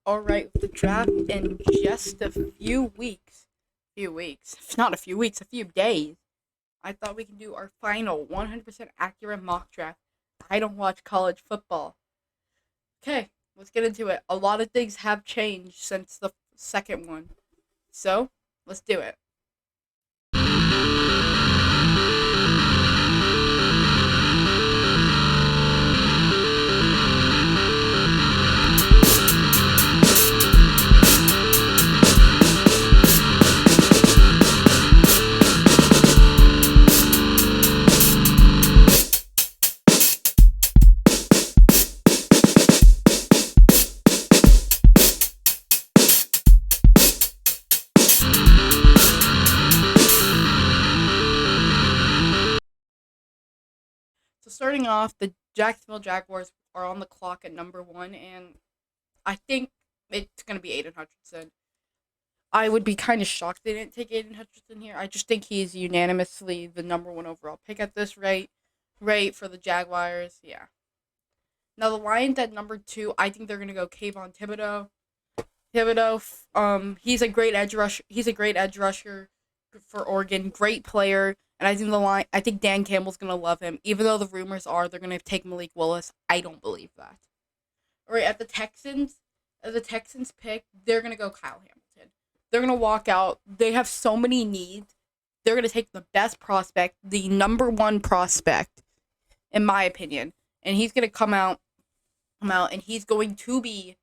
Alright, with the draft in just a few weeks, if not a few weeks, a few days, I thought we could do our final 100% accurate mock draft. I don't watch college football. Okay, let's get into it. A lot of things have changed since the second one. So, let's do it. So, starting off, the Jacksonville Jaguars are on the clock at number one, and I think it's going to be Aiden Hutchinson. I would be kind of shocked they didn't take Aiden Hutchinson here. I just think he's unanimously the number one overall pick at this rate for the Jaguars. Yeah. Now the Lions at number two, I think they're gonna go Kayvon Thibodeau. He's a great edge rush. He's a great edge rusher for Oregon. Great player, and I think Dan Campbell's gonna love him. Even though the rumors are they're gonna take Malik Willis, I don't believe that. All right, at the Texans pick, they're gonna go Kyle Hamilton. They're gonna walk out. They have so many needs. They're gonna take the best prospect, the number one prospect, in my opinion, and he's gonna come out, and he's going to be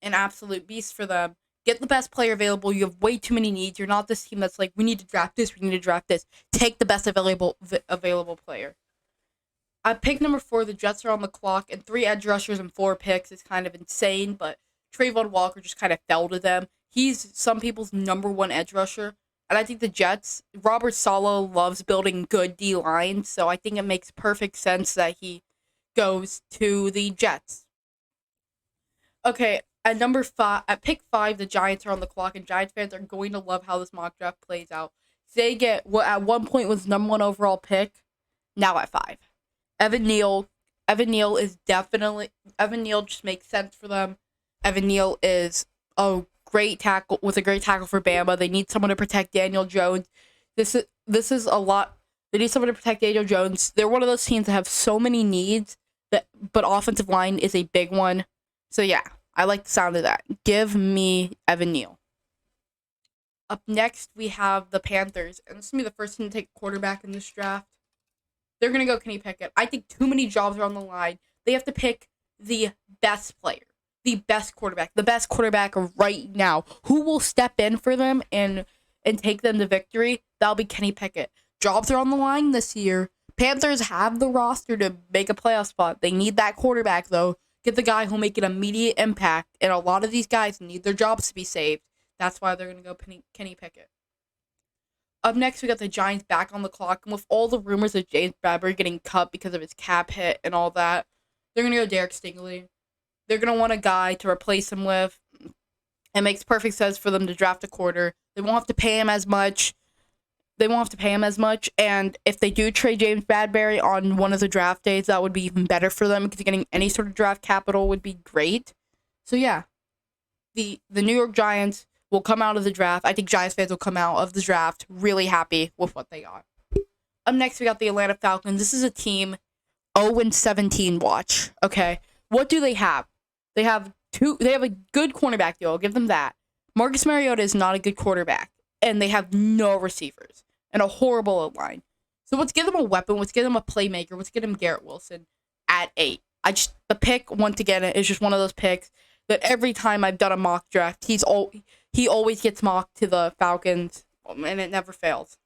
an absolute beast for them. Get the best player available. You have way too many needs. You're not this team that's like, we need to draft this, we need to draft this. Take the best available player. At pick number four, the Jets are on the clock, and three edge rushers and four picks is kind of insane, but Trayvon Walker just kind of fell to them. He's some people's number one edge rusher, and I think the Jets, Robert Salo loves building good D lines, so I think it makes perfect sense that he goes to the Jets. Okay, at pick five, the Giants are on the clock, and Giants fans are going to love how this mock draft plays out. They get what at one point was number one overall pick, now at five. Evan Neal. Evan Neal just makes sense for them. Evan Neal is a a great tackle for Bama. They need someone to protect Daniel Jones. This is a lot. They need someone to protect Daniel Jones. They're one of those teams that have so many needs but offensive line is a big one. So yeah, I like the sound of that. Give me Evan Neal. Up next, we have the Panthers, and this is gonna be the first team to take a quarterback in this draft. They're gonna go Kenny Pickett. I think too many jobs are on the line. They have to pick the best player, the best quarterback right now. Who will step in for them and take them to victory? That'll be Kenny Pickett. Jobs are on the line this year. Panthers have the roster to make a playoff spot. They need that quarterback though. Get the guy who'll make an immediate impact, and a lot of these guys need their jobs to be saved. That's why they're gonna go Kenny Pickett. Up next, we got the Giants back on the clock, and with all the rumors of James Bradbury getting cut because of his cap hit and all that, they're gonna go Derek Stingley. They're gonna want a guy to replace him with. It makes perfect sense for them to draft a quarter. They won't have to pay him as much. And if they do trade James Bradbury on one of the draft days, that would be even better for them because getting any sort of draft capital would be great. So yeah, the New York Giants will come out of the draft. I think Giants fans will come out of the draft really happy with what they got. Up next, we got the Atlanta Falcons. This is a team 0-17 watch. Okay, what do they have? They have They have a good cornerback deal. I'll give them that. Marcus Mariota is not a good quarterback, and they have no receivers and a horrible line. So let's give them a weapon. Let's give them a playmaker. Let's get them Garrett Wilson at 8. The pick once again is just one of those picks that every time I've done a mock draft, he always gets mocked to the Falcons, and it never fails.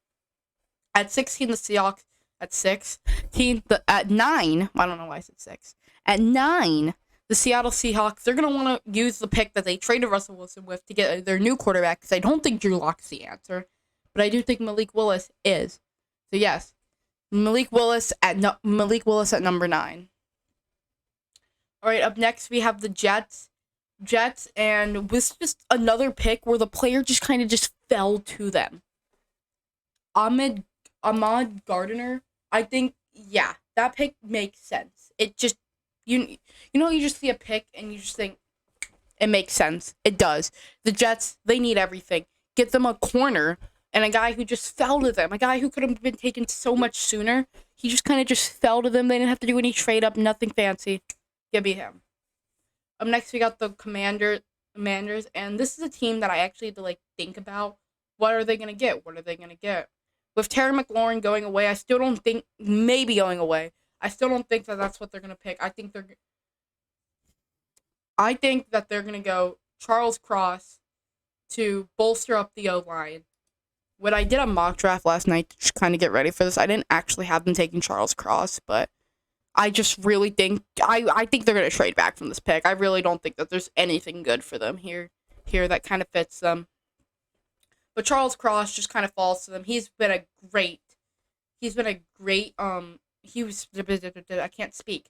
At 16, the Seahawks. At 16, at 9, I don't know why I said 6. At 9, the Seattle Seahawks, they're going to want to use the pick that they traded Russell Wilson with to get their new quarterback, because I don't think Drew Lock's the answer, but I do think Malik Willis is. So yes, Malik Willis at number 9. All right, up next we have the Jets. And this is just another pick where the player just kind of just fell to them. Ahmad Gardner, I think, yeah, that pick makes sense. It just, you just see a pick and you just think, It makes sense. It does. The Jets, they need everything. Get them a corner and a guy who just fell to them. A guy who could have been taken so much sooner. He just kind of just fell to them. They didn't have to do any trade up, nothing fancy. Give me him. Up next, we got the Commanders, and this is a team that I actually had to like think about. What are they gonna get? What are they gonna get? With Terry McLaurin going away, I still don't think maybe going away. I still don't think that that's what they're gonna pick. I think that they're gonna go Charles Cross to bolster up the O-line. When I did a mock draft last night to just kind of get ready for this, I didn't actually have them taking Charles Cross, but I just really think I think they're gonna trade back from this pick. I really don't think that there's anything good for them here that kind of fits them. But Charles Cross just kind of falls to them. He's been a great I can't speak.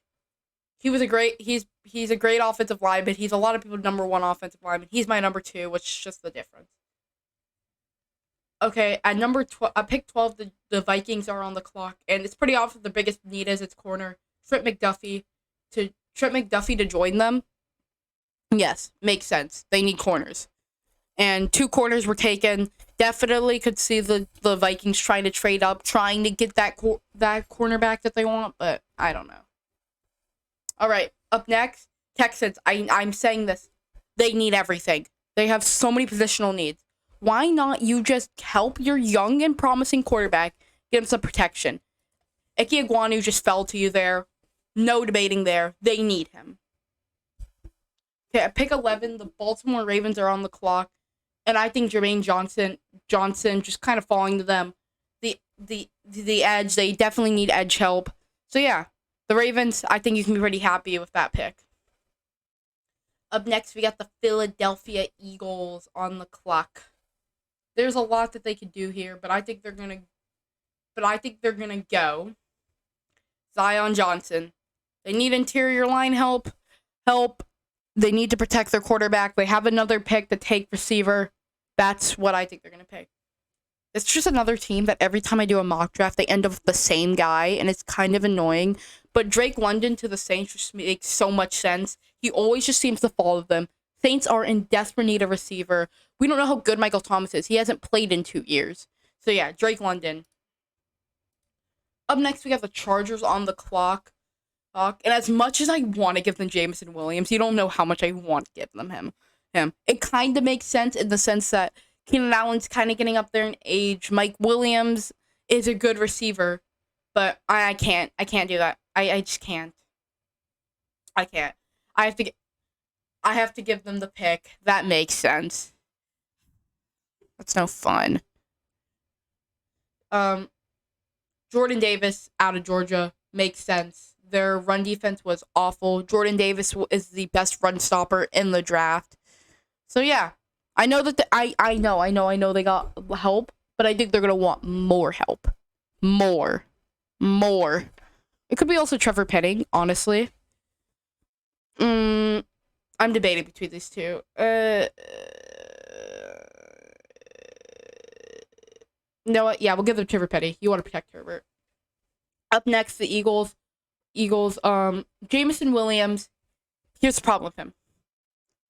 He's a great offensive lineman. He's a lot of people's number one offensive lineman. He's my number 2, which is just the difference. Okay, at at pick 12, the Vikings are on the clock, and it's pretty obvious the biggest need is its corner, Trent McDuffie to join them. Yes, makes sense. They need corners. And 2 corners were taken. Definitely could see the Vikings trying to trade up, trying to get that cornerback that they want, but I don't know. All right, up next, Texans. I'm saying this. They need everything. They have so many positional needs. Why not you just help your young and promising quarterback, get him some protection? Ike Ekwonu just fell to you there. No debating there. They need him. Okay, at pick 11, the Baltimore Ravens are on the clock, and I think Jermaine Johnson just kind of falling to them. The edge, they definitely need edge help. So yeah, the Ravens, I think you can be pretty happy with that pick. Up next, we got the Philadelphia Eagles on the clock. There's a lot that they could do here, but I think they're gonna go Zion Johnson. They need interior line help. They need to protect their quarterback. They have another pick to take receiver. That's what I think they're gonna pick. It's just another team that every time I do a mock draft, they end up with the same guy, and it's kind of annoying. But Drake London to the Saints just makes so much sense. He always just seems to fall to them. Saints are in desperate need of receiver. We don't know how good Michael Thomas is. He hasn't played in 2 years. So yeah, Drake London. Up next, we have the Chargers on the clock. And as much as I want to give them Jameson Williams, you don't know how much I want to give them him. It kind of makes sense in the sense that Keenan Allen's kind of getting up there in age. Mike Williams is a good receiver, but I can't do that. I just can't. I can't. I have to give them the pick. That makes sense. That's no fun. Jordan Davis out of Georgia makes sense. Their run defense was awful. Jordan Davis is the best run stopper in the draft. So yeah, I know that I know they got help, but I think they're gonna want more help, more. It could be also Trevor Penning, honestly. I'm debating between these two. No, yeah, we'll give them Trevor Penning. You want to protect Herbert. Up next, the Eagles. Jameson Williams. Here's the problem with him.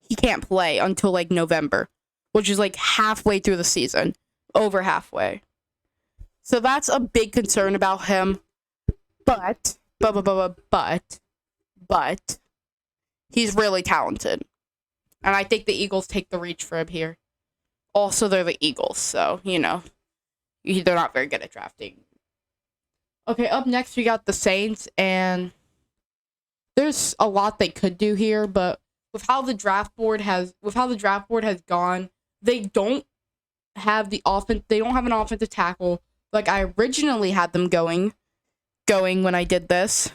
He can't play until like November, which is like halfway through the season, over halfway. So that's a big concern about him. But he's really talented. And I think the Eagles take the reach for him here. Also, they're the Eagles, so, they're not very good at drafting. Okay, up next we got the Saints, and there's a lot they could do here, but with how the draft board has gone, they don't have an offensive tackle like I originally had them going when I did this.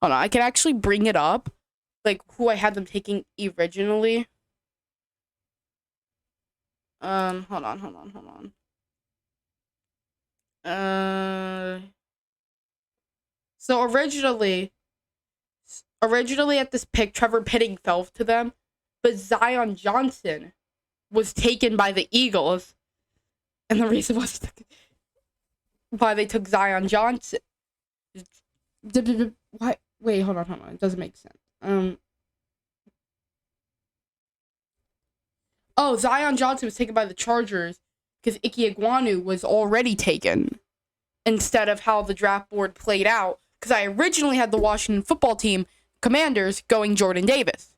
Hold on, I can actually bring it up, like who I had them taking originally. Hold on. So originally at this pick, Trevor Penning fell to them, but Zion Johnson was taken by the Eagles, and the reason why they took Zion Johnson. Why? Wait, hold on. It doesn't make sense. Oh, Zion Johnson was taken by the Chargers because Ike Ekwonu was already taken instead of how the draft board played out. Because I originally had the Washington football team, Commanders, going Jordan Davis.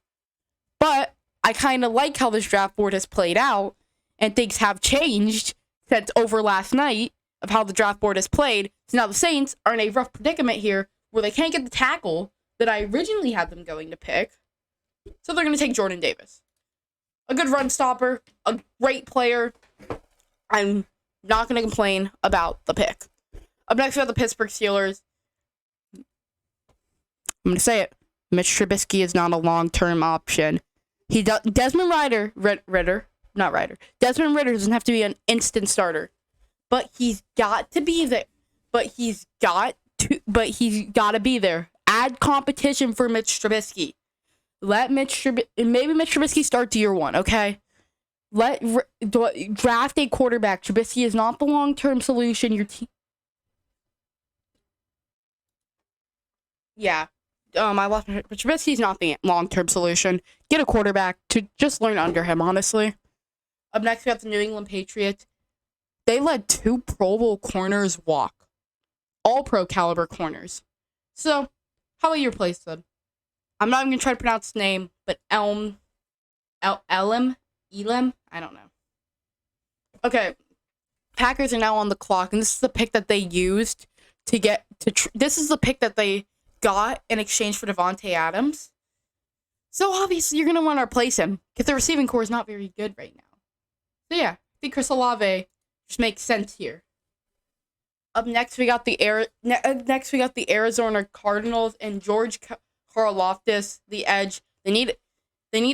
But I kind of like how this draft board has played out, and things have changed since over last night of how the draft board has played. So now the Saints are in a rough predicament here where they can't get the tackle that I originally had them going to pick. So they're going to take Jordan Davis. A good run stopper, a great player. I'm not going to complain about the pick. Up next, we have the Pittsburgh Steelers. I'm going to say it. Mitch Trubisky is not a long-term option. Desmond Ritter doesn't have to be an instant starter, but he's got to be there. But he's got to be there. Add competition for Mitch Trubisky. Maybe Mitch Trubisky start to year one, okay? Draft a quarterback. Trubisky is not the long-term solution. Your team. Yeah. I lost my. But Trubisky's not the long-term solution. Get a quarterback to just learn under him, honestly. Up next, we have the New England Patriots. They let 2 Pro Bowl corners walk. All pro caliber corners. So, how will you replace them? I'm not even going to try to pronounce his name, but Elam? I don't know. Okay. Packers are now on the clock, and this is the pick that they used to get to... this is the pick that they got in exchange for Devontae Adams. So, obviously, you're going to want to replace him, because the receiving core is not very good right now. So, yeah, I think Chris Olave just makes sense here. Up next, we got the Arizona Cardinals and George Karlaftis, the edge. They need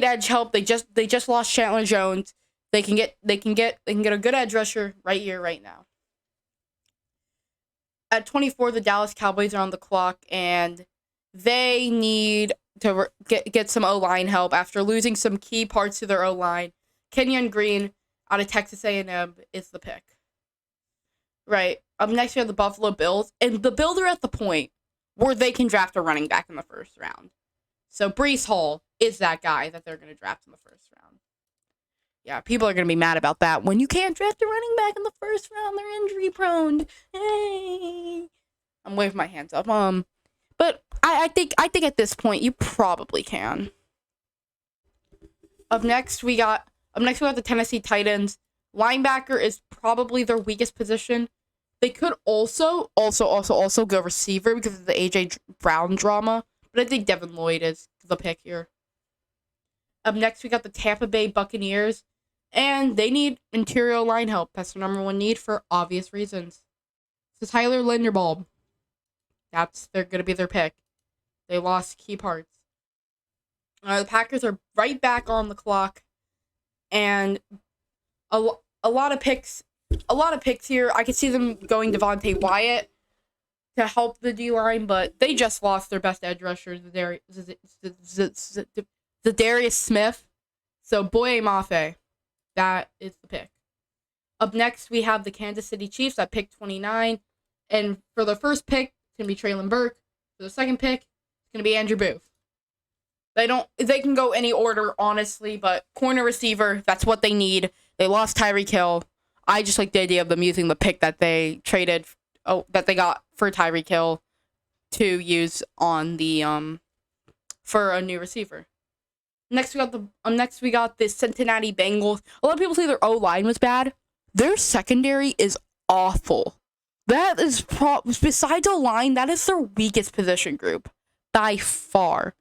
edge help. They just lost Chandler Jones. They can get a good edge rusher right here, right now. At 24, the Dallas Cowboys are on the clock, and they need to get some O-line help after losing some key parts to their O-line. Kenyon Green out of Texas A&M is the pick. Right. Up next, we have the Buffalo Bills, and the Bills are at the point where they can draft a running back in the first round. So Breece Hall is that guy that they're going to draft in the first round. Yeah, people are going to be mad about that. When you can't draft a running back in the first round, they're injury prone. Hey. I'm waving my hands up. But I think at this point you probably can. Up next we got the Tennessee Titans. Linebacker is probably their weakest position. They could also go receiver because of the A.J. Brown drama. But I think Devin Lloyd is the pick here. Up next, we got the Tampa Bay Buccaneers. And they need interior line help. That's their number one need for obvious reasons. So Tyler Linderbaum. They're going to be their pick. They lost key parts. The Packers are right back on the clock. And a lot of picks here. I could see them going Devontae Wyatt to help the D-line, but they just lost their best edge rusher, Darius Smith. So Boye Mafe, that is the pick. Up next, we have the Kansas City Chiefs at pick 29. And for the first pick, it's going to be Traylon Burke. For the second pick, it's going to be Andrew Booth. They can go any order, honestly, but corner receiver, that's what they need. They lost Tyreek Hill. I just like the idea of them using the pick that they that they got for Tyreek Hill to use on the for a new receiver. Next we got the Cincinnati Bengals. A lot of people say their O-line was bad. Their secondary is awful. That is besides O-line, that is their weakest position group by far.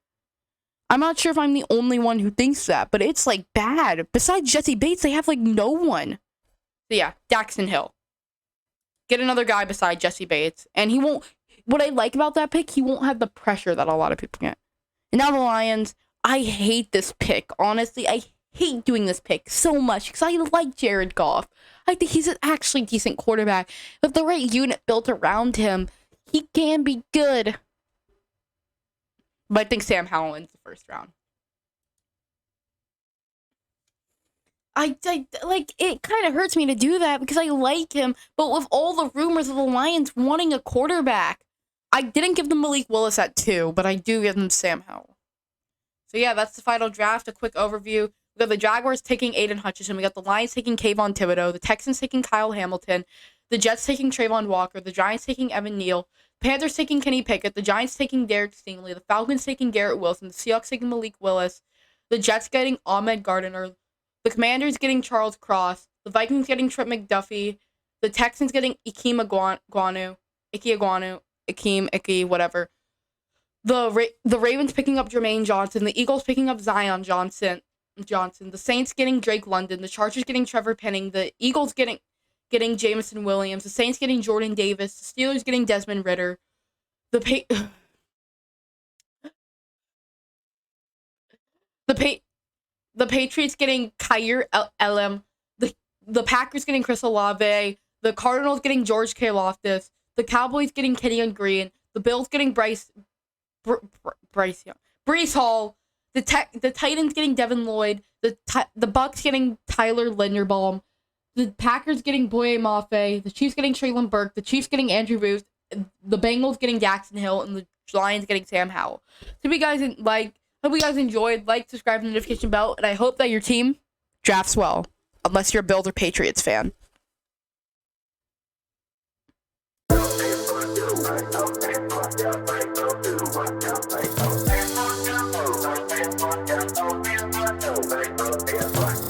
I'm not sure if I'm the only one who thinks that, but it's like bad. Besides Jesse Bates, they have like no one. So yeah, Daxton Hill. Get another guy beside Jesse Bates. And he won't... what I like about that pick, he won't have the pressure that a lot of people get. And now the Lions, I hate this pick. Honestly, I hate doing this pick so much because I like Jared Goff. I think he's an actually decent quarterback. With the right unit built around him, he can be good. But I think Sam Howell wins the first round. I like, it kind of hurts me to do that because I like him, but with all the rumors of the Lions wanting a quarterback, I didn't give them Malik Willis at 2, but I do give them Sam Howell. So yeah, that's the final draft. A quick overview. We got the Jaguars taking Aiden Hutchinson. We got the Lions taking Kayvon Thibodeau. The Texans taking Kyle Hamilton. The Jets taking Trayvon Walker. The Giants taking Evan Neal. Panthers taking Kenny Pickett. The Giants taking Derek Stingley. The Falcons taking Garrett Wilson. The Seahawks taking Malik Willis. The Jets getting Ahmed Gardner. The Commanders getting Charles Cross. The Vikings getting Trent McDuffie. The Texans getting Ikem Icky, whatever. The Ravens picking up Jermaine Johnson. The Eagles picking up Zion Johnson. The Saints getting Drake London. The Chargers getting Trevor Penning. The Eagles getting Jameson Williams. The Saints getting Jordan Davis. The Steelers getting Desmond Ridder. The Patriots getting Kyer Elam. The Packers getting Chris Olave. The Cardinals getting George K. Loftus. The Cowboys getting Kenyon Green. The Bills getting Bryce Young. Breece Hall. The Titans getting Devin Lloyd. The Bucks getting Tyler Linderbaum. The Packers getting Boye Mafe. The Chiefs getting Treylon Burke. The Chiefs getting Andrew Booth. The Bengals getting Jackson Hill. And the Lions getting Sam Howell. So hope you guys enjoyed. Like, subscribe, and notification bell. And I hope that your team drafts well. Unless you're a Bills or Patriots fan.